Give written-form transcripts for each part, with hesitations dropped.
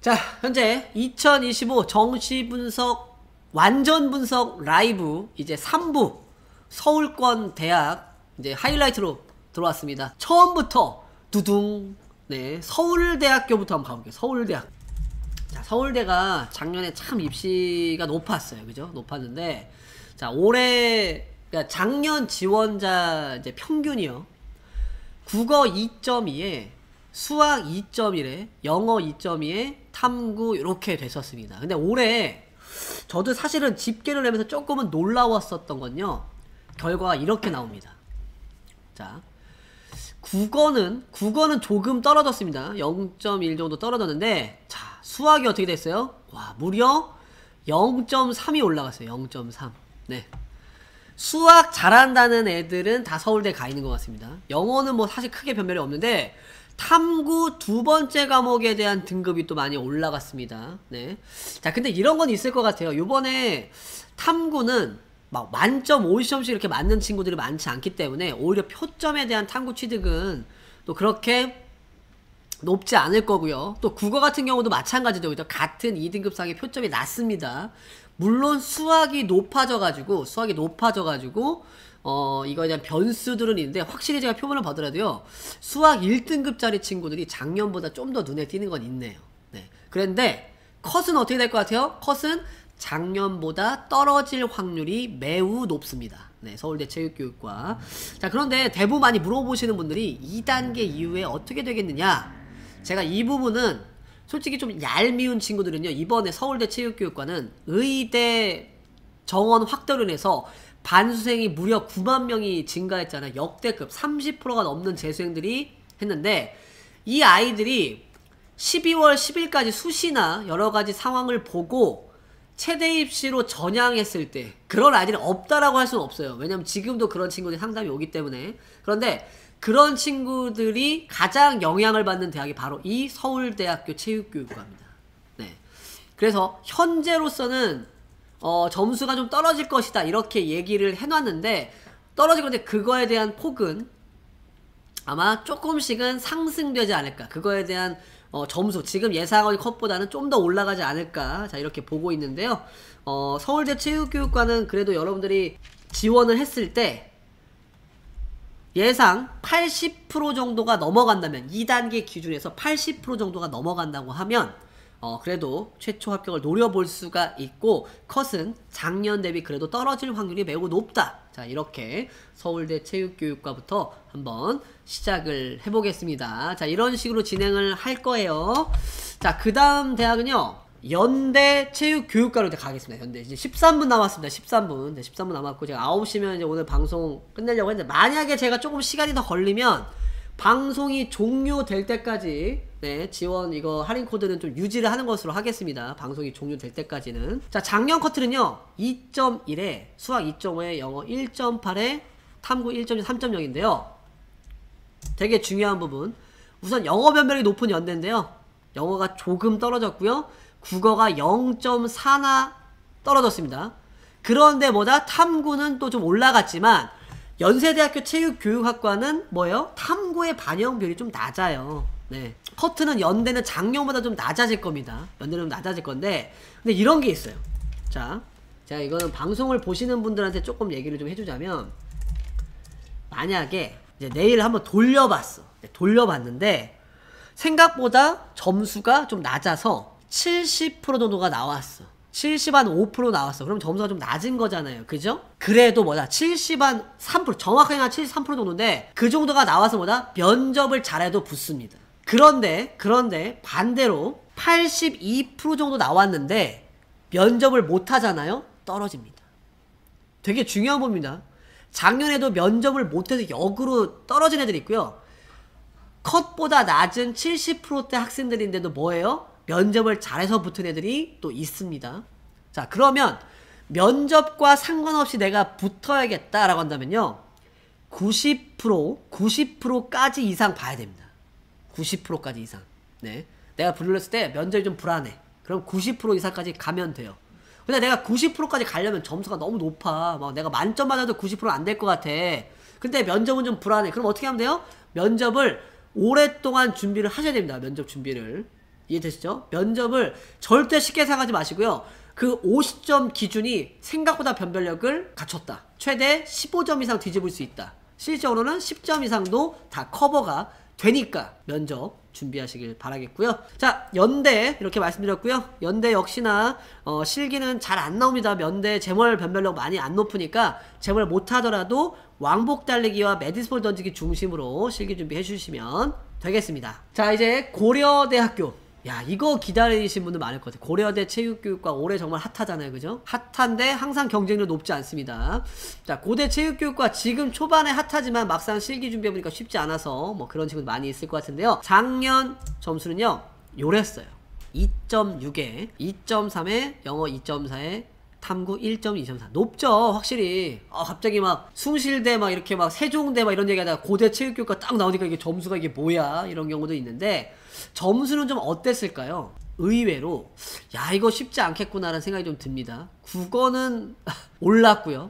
자, 현재 2025 정시 분석 완전 분석 라이브 이제 3부 서울권 대학 이제 하이라이트로 들어왔습니다. 처음부터 두둥. 네, 서울대학교부터 한번 가볼게요. 서울대학. 자, 서울대가 작년에 참 입시가 높았어요. 그죠? 높았는데 자, 올해 그러니까 작년 지원자 이제 평균이요. 국어 2.2에 수학 2.1에 영어 2.2에 탐구 이렇게 됐었습니다. 근데 올해 저도 사실은 집계를 내면서 조금은 놀라웠었던 건요, 결과가 이렇게 나옵니다. 자, 국어는 조금 떨어졌습니다. 0.1 정도 떨어졌는데, 자, 수학이 어떻게 됐어요? 와, 무려 0.3이 올라갔어요. 0.3. 네. 수학 잘한다는 애들은 다 서울대 가 있는 것 같습니다. 영어는 뭐 사실 크게 변별이 없는데 탐구 두 번째 과목에 대한 등급이 또 많이 올라갔습니다. 네. 자, 근데 이런 건 있을 것 같아요. 요번에 탐구는 막 만점 50점씩 이렇게 맞는 친구들이 많지 않기 때문에 오히려 표점에 대한 탐구 취득은 또 그렇게 높지 않을 거고요. 또 국어 같은 경우도 마찬가지죠. 그죠? 같은 2등급상의 표점이 낮습니다. 물론 수학이 높아져가지고 이거에 대한 변수들은 있는데, 확실히 제가 표본을 보더라도요, 수학 1등급짜리 친구들이 작년보다 좀 더 눈에 띄는 건 있네요. 네. 그런데 컷은 어떻게 될 것 같아요? 컷은 작년보다 떨어질 확률이 매우 높습니다. 네, 서울대 체육교육과. 자, 그런데 대부분 많이 물어보시는 분들이 2단계 이후에 어떻게 되겠느냐? 제가 이 부분은 솔직히 좀 얄미운 친구들은요, 이번에 서울대 체육교육과는 의대 정원 확대로 인해서 반수생이 무려 9만 명이 증가했잖아요. 역대급 30%가 넘는 재수생들이 했는데, 이 아이들이 12월 10일까지 수시나 여러가지 상황을 보고 최대 입시로 전향했을 때 그런 아이들이 없다라고 할 수는 없어요. 왜냐면 지금도 그런 친구들이 상담이 오기 때문에. 그런데 그런 친구들이 가장 영향을 받는 대학이 바로 이 서울대학교 체육교육과입니다. 네. 그래서 현재로서는 점수가 좀 떨어질 것이다 이렇게 얘기를 해놨는데, 떨어질 건데 그거에 대한 폭은 아마 조금씩은 상승되지 않을까. 그거에 대한 점수, 지금 예상하는 컷보다는 좀 더 올라가지 않을까. 자, 이렇게 보고 있는데요. 서울대 체육교육과는 그래도 여러분들이 지원을 했을 때 예상 80% 정도가 넘어간다면, 2단계 기준에서 80% 정도가 넘어간다고 하면 그래도 최초 합격을 노려볼 수가 있고, 컷은 작년 대비 그래도 떨어질 확률이 매우 높다. 자, 이렇게 서울대 체육교육과부터 한번 시작을 해보겠습니다. 자, 이런 식으로 진행을 할 거예요. 자, 그 다음 대학은요, 연대 체육교육과로 이제 가겠습니다. 연대 이제 13분 남았습니다. 13분. 네, 13분 남았고, 제가 9시면 이제 오늘 방송 끝내려고 했는데, 만약에 제가 조금 시간이 더 걸리면 방송이 종료될 때까지, 네, 지원 이거 할인 코드는 좀 유지를 하는 것으로 하겠습니다. 방송이 종료될 때까지는. 자, 작년 커트는요, 2.1에 수학 2.5에 영어 1.8에 탐구 1.2 3.0인데요 되게 중요한 부분, 우선 영어 변별이 높은 연대인데요, 영어가 조금 떨어졌고요, 국어가 0.4나 떨어졌습니다. 그런데 뭐다? 탐구는 또 좀 올라갔지만 연세대학교 체육교육학과는 뭐예요? 탐구의 반영비율이 좀 낮아요. 네. 커트는 연대는 작년보다 좀 낮아질 겁니다. 연대는 좀 낮아질 건데, 근데 이런 게 있어요. 자, 제가 이거는 방송을 보시는 분들한테 조금 얘기를 좀 해주자면, 만약에 이제 내일 한번 돌려봤어. 돌려봤는데 생각보다 점수가 좀 낮아서 70% 정도가 나왔어. 70 한 5% 나왔어. 그럼 점수가 좀 낮은 거잖아요. 그죠? 그래도 뭐다? 70 한 3%, 정확하게 한 73% 정도인데 그 정도가 나와서 뭐다? 면접을 잘해도 붙습니다. 그런데 반대로 82% 정도 나왔는데 면접을 못 하잖아요? 떨어집니다. 되게 중요한 부분입니다. 작년에도 면접을 못해서 역으로 떨어진 애들이 있고요, 컷보다 낮은 70%대 학생들인데도 뭐예요? 면접을 잘해서 붙은 애들이 또 있습니다. 자, 그러면 면접과 상관없이 내가 붙어야겠다라고 한다면요, 90%까지 이상 봐야 됩니다. 90%까지 이상. 네. 내가 불렀을 때 면접이 좀 불안해. 그럼 90% 이상까지 가면 돼요. 근데 내가 90%까지 가려면 점수가 너무 높아. 막 내가 만점 맞아도 90% 안 될 것 같아. 근데 면접은 좀 불안해. 그럼 어떻게 하면 돼요? 면접을 오랫동안 준비를 하셔야 됩니다. 면접 준비를. 이해되시죠? 면접을 절대 쉽게 생각하지 마시고요. 그 50점 기준이 생각보다 변별력을 갖췄다. 최대 15점 이상 뒤집을 수 있다. 실질적으로는 10점 이상도 다 커버가 되니까 면접 준비하시길 바라겠고요. 자, 연대 이렇게 말씀드렸고요. 연대 역시나 실기는 잘 안 나옵니다. 연대 재멀 변별력 많이 안 높으니까 재멀 못하더라도 왕복 달리기와 매디스볼 던지기 중심으로 실기 준비해 주시면 되겠습니다. 자, 이제 고려대학교. 야, 이거 기다리신 분들 많을 것 같아요. 고려대 체육교육과 올해 정말 핫하잖아요. 그죠? 핫한데 항상 경쟁률 높지 않습니다. 자, 고대 체육교육과 지금 초반에 핫하지만 막상 실기 준비해보니까 쉽지 않아서 뭐 그런 친구들 많이 있을 것 같은데요. 작년 점수는요, 요랬어요. 2.6에 2.3에 영어 2.4에 탐구 1.2, 2.4 높죠. 확실히. 갑자기 막 숭실대 막 이렇게 막 세종대 막 이런 얘기하다가 고대 체육교육과 딱 나오니까 이게 점수가 이게 뭐야 이런 경우도 있는데, 점수는 좀 어땠을까요? 의외로 야, 이거 쉽지 않겠구나라는 생각이 좀 듭니다. 국어는 올랐고요.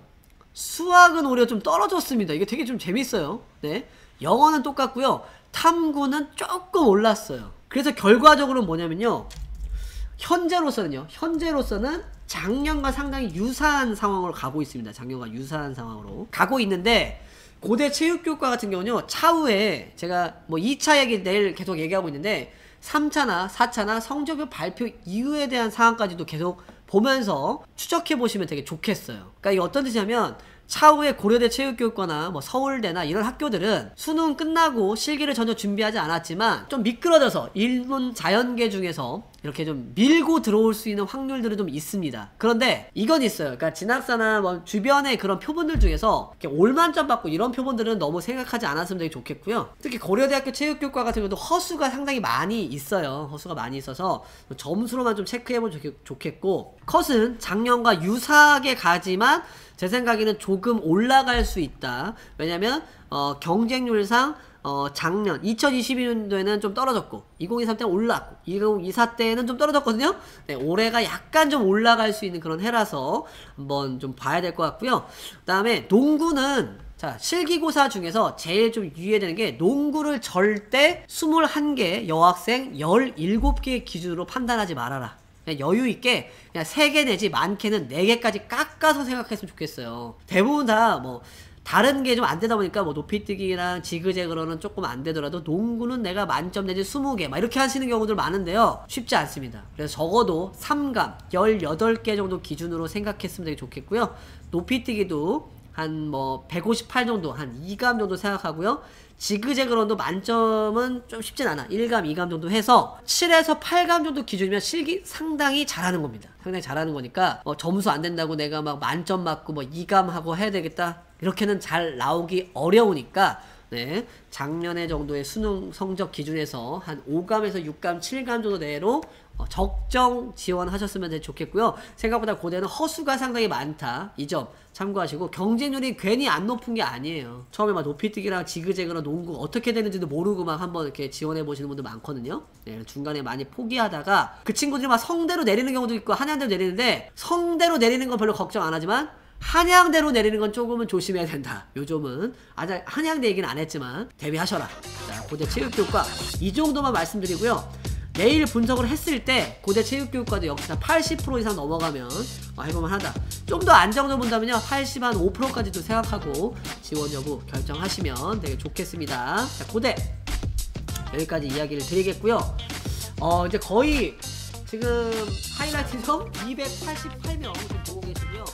수학은 오히려 좀 떨어졌습니다. 이게 되게 좀 재밌어요. 네, 영어는 똑같고요. 탐구는 조금 올랐어요. 그래서 결과적으로 뭐냐면요, 현재로서는 작년과 상당히 유사한 상황으로 가고 있습니다. 작년과 유사한 상황으로 가고 있는데, 고대 체육교육과 같은 경우는요, 차후에 제가 뭐 2차 얘기 내일 계속 얘기하고 있는데 3차나 4차나 성적표 발표 이후에 대한 상황까지도 계속 보면서 추적해 보시면 되게 좋겠어요. 그러니까 이게 어떤 뜻이냐면, 차후에 고려대 체육교육과나 뭐 서울대나 이런 학교들은 수능 끝나고 실기를 전혀 준비하지 않았지만 좀 미끄러져서 일본 자연계 중에서 이렇게 좀 밀고 들어올 수 있는 확률들은 좀 있습니다. 그런데 이건 있어요. 그러니까 진학사나 뭐 주변의 그런 표본들 중에서 이렇게 올만점 받고 이런 표본들은 너무 생각하지 않았으면 되게 좋겠고요. 특히 고려대학교 체육교육과 같은 경우도 허수가 상당히 많이 있어요. 허수가 많이 있어서 점수로만 좀 체크해보면 좋겠고, 컷은 작년과 유사하게 가지만 제 생각에는 조금 올라갈 수 있다. 왜냐면 경쟁률상 작년 2022년도에는 좀 떨어졌고 2023 때는 올랐고 2024 때는 좀 떨어졌거든요. 네, 올해가 약간 좀 올라갈 수 있는 그런 해라서 한번 좀 봐야 될 것 같고요. 그 다음에 농구는, 자, 실기고사 중에서 제일 좀 유의되는 게, 농구를 절대 21개 여학생 17개 기준으로 판단하지 말아라. 그냥 여유있게 그냥 3개 내지 많게는 4개까지 깎아서 생각했으면 좋겠어요. 대부분 다 뭐 다른 게 좀 안 되다 보니까 뭐 높이뛰기랑 지그재그로는 조금 안 되더라도 농구는 내가 만점 내지 20개 막 이렇게 하시는 경우들 많은데요, 쉽지 않습니다. 그래서 적어도 3감 18개 정도 기준으로 생각했으면 되게 좋겠고요. 높이뛰기도 한 뭐 158 정도, 한 2감 정도 생각하고요. 지그재그런도 만점은 좀 쉽진 않아. 1감, 2감 정도 해서 7에서 8감 정도 기준이면 실기 상당히 잘하는 겁니다. 상당히 잘하는 거니까 점수 안 된다고 내가 막 만점 맞고 뭐 2감 하고 해야 되겠다, 이렇게는 잘 나오기 어려우니까, 네, 작년에 정도의 수능 성적 기준에서 한 5감에서 6감, 7감 정도 내로 적정 지원하셨으면 되게 좋겠고요. 생각보다 고대는 허수가 상당히 많다. 이 점 참고하시고, 경쟁률이 괜히 안 높은 게 아니에요. 처음에 막 높이뛰기랑 지그재그랑 농구 어떻게 되는지도 모르고 막 한번 이렇게 지원해 보시는 분들 많거든요. 네, 중간에 많이 포기하다가 그 친구들이 막 성대로 내리는 경우도 있고 한양대로 내리는데, 성대로 내리는 건 별로 걱정 안 하지만 한양대로 내리는 건 조금은 조심해야 된다. 요즘은 아직 한양대 얘기는 안 했지만 대비하셔라. 자, 고대 체육교육과 이 정도만 말씀드리고요. 내일 분석을 했을 때 고대 체육교육과도 역시나 80% 이상 넘어가면 해볼만 하다. 좀 더 안정적으로 본다면요, 80, 한 5%까지도 생각하고 지원 여부 결정하시면 되게 좋겠습니다. 자, 고대 여기까지 이야기를 드리겠고요. 이제 거의 지금 하이라이트 점 288명 보고 계시고요.